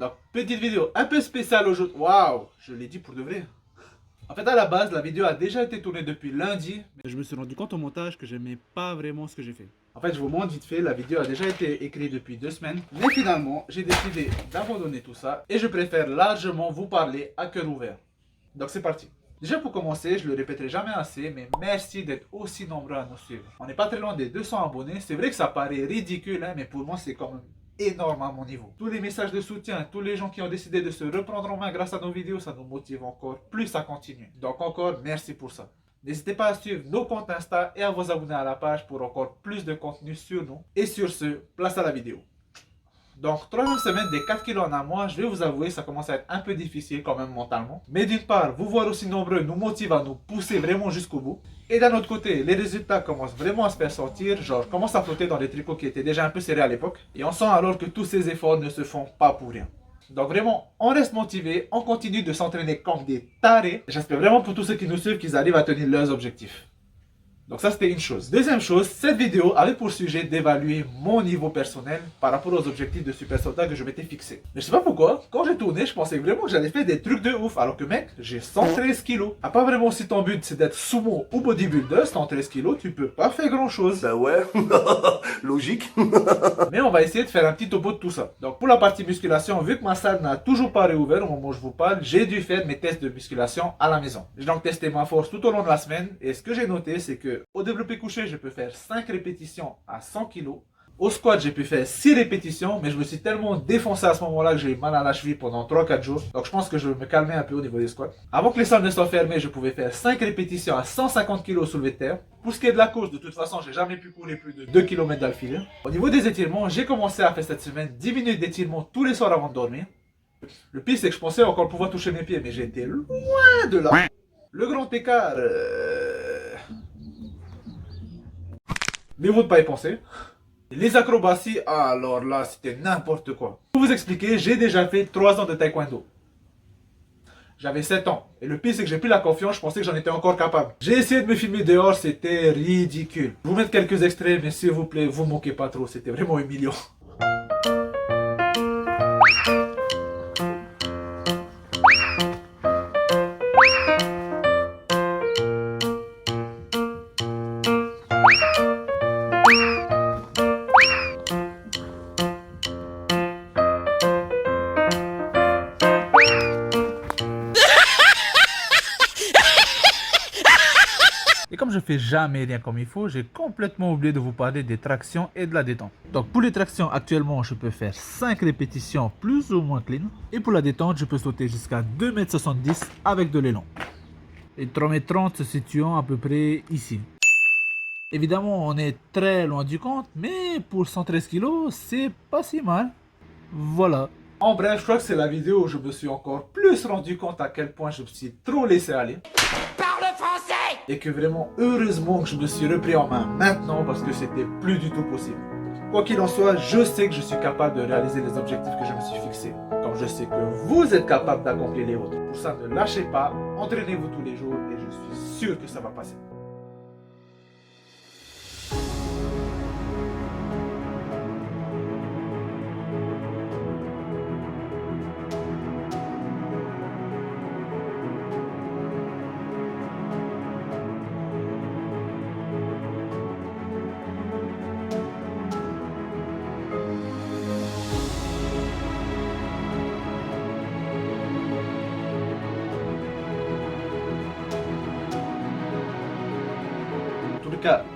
Donc, petite vidéo un peu spéciale aujourd'hui. Waouh, je l'ai dit pour de vrai. En fait, à la base, la vidéo a déjà été tournée depuis lundi. Mais je me suis rendu compte au montage que j'aimais pas vraiment ce que j'ai fait. En fait, je vous montre vite fait, la vidéo a déjà été écrite depuis 2 semaines. Mais finalement, j'ai décidé d'abandonner tout ça. Et je préfère largement vous parler à cœur ouvert. Donc, c'est parti. Déjà pour commencer, je le répéterai jamais assez, mais merci d'être aussi nombreux à nous suivre. On n'est pas très loin des 200 abonnés. C'est vrai que ça paraît ridicule, hein, mais pour moi, c'est quand même énorme à mon niveau. Tous les messages de soutien, tous les gens qui ont décidé de se reprendre en main grâce à nos vidéos, ça nous motive encore plus à continuer. Donc encore, merci pour ça. N'hésitez pas à suivre nos comptes Insta et à vous abonner à la page pour encore plus de contenu sur nous. Et sur ce, place à la vidéo. Donc, 3e semaine des 4 kilos en un mois, je vais vous avouer, ça commence à être un peu difficile quand même mentalement. Mais d'une part, vous voir aussi nombreux nous motive à nous pousser vraiment jusqu'au bout. Et d'un autre côté, les résultats commencent vraiment à se faire sentir, genre commence à flotter dans les tricots qui étaient déjà un peu serrés à l'époque. Et on sent alors que tous ces efforts ne se font pas pour rien. Donc vraiment, on reste motivé, on continue de s'entraîner comme des tarés. J'espère vraiment pour tous ceux qui nous suivent qu'ils arrivent à tenir leurs objectifs. Donc ça c'était une chose. Deuxième chose, cette vidéo avait pour sujet d'évaluer mon niveau personnel par rapport aux objectifs de super soldat que je m'étais fixé. Mais je sais pas pourquoi, quand j'ai tourné, je pensais vraiment que j'allais faire des trucs de ouf. Alors que mec, j'ai 113 kilos. À part vraiment si ton but c'est d'être sumo ou bodybuilder, 113 kilos, tu peux pas faire grand chose. Bah ouais, logique. Mais on va essayer de faire un petit topo de tout ça. Donc pour la partie musculation, vu que ma salle n'a toujours pas réouvert au moment où je vous parle, j'ai dû faire mes tests de musculation à la maison. J'ai donc testé ma force tout au long de la semaine et ce que j'ai noté c'est que au développé couché, je peux faire 5 répétitions à 100 kg. Au squat, j'ai pu faire 6 répétitions, mais je me suis tellement défoncé à ce moment-là que j'ai eu mal à la cheville pendant 3-4 jours. Donc je pense que je vais me calmer un peu au niveau des squats. Avant que les salles ne soient fermées, je pouvais faire 5 répétitions à 150 kg soulevé de terre. Pour ce qui est de la course, de toute façon, j'ai jamais pu courir plus de 2 km d'affilée. Au niveau des étirements, j'ai commencé à faire cette semaine 10 minutes d'étirement tous les soirs avant de dormir. Le pire, c'est que je pensais encore pouvoir toucher mes pieds, mais j'étais loin de là. Le grand écart... Mieux de pas y penser. Les acrobaties, alors là, c'était n'importe quoi. Pour vous expliquer, j'ai déjà fait 3 ans de taekwondo. J'avais 7 ans. Et le pire, c'est que j'ai plus la confiance, je pensais que j'en étais encore capable. J'ai essayé de me filmer dehors, c'était ridicule. Je vous mettre quelques extraits, mais s'il vous plaît, vous moquez pas trop, c'était vraiment humiliant. Et comme je fais jamais rien comme il faut, j'ai complètement oublié de vous parler des tractions et de la détente. Donc pour les tractions, actuellement, je peux faire 5 répétitions plus ou moins clean. Et pour la détente, je peux sauter jusqu'à 2,70 m avec de l'élan. Et 3,30 m se situant à peu près ici. Évidemment, on est très loin du compte, mais pour 113 kg, c'est pas si mal. Voilà. En bref, je crois que c'est la vidéo où je me suis encore plus rendu compte à quel point je me suis trop laissé aller. Parle français! Et que vraiment, heureusement que je me suis repris en main maintenant parce que c'était plus du tout possible. Quoi qu'il en soit, je sais que je suis capable de réaliser les objectifs que je me suis fixés. Comme je sais que vous êtes capable d'accomplir les vôtres. Pour ça, ne lâchez pas, entraînez-vous tous les jours et je suis sûr que ça va passer.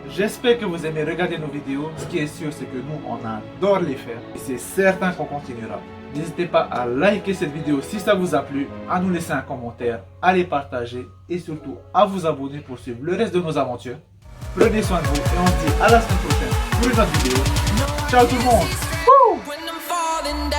J'espère que vous aimez regarder nos vidéos. Ce qui est sûr, c'est que nous, on adore les faire. Et c'est certain qu'on continuera. N'hésitez pas à liker cette vidéo si ça vous a plu, à nous laisser un commentaire, à les partager et surtout à vous abonner pour suivre le reste de nos aventures. Prenez soin de vous et on se dit à la semaine prochaine pour une autre vidéo. Ciao tout le monde! Wouh!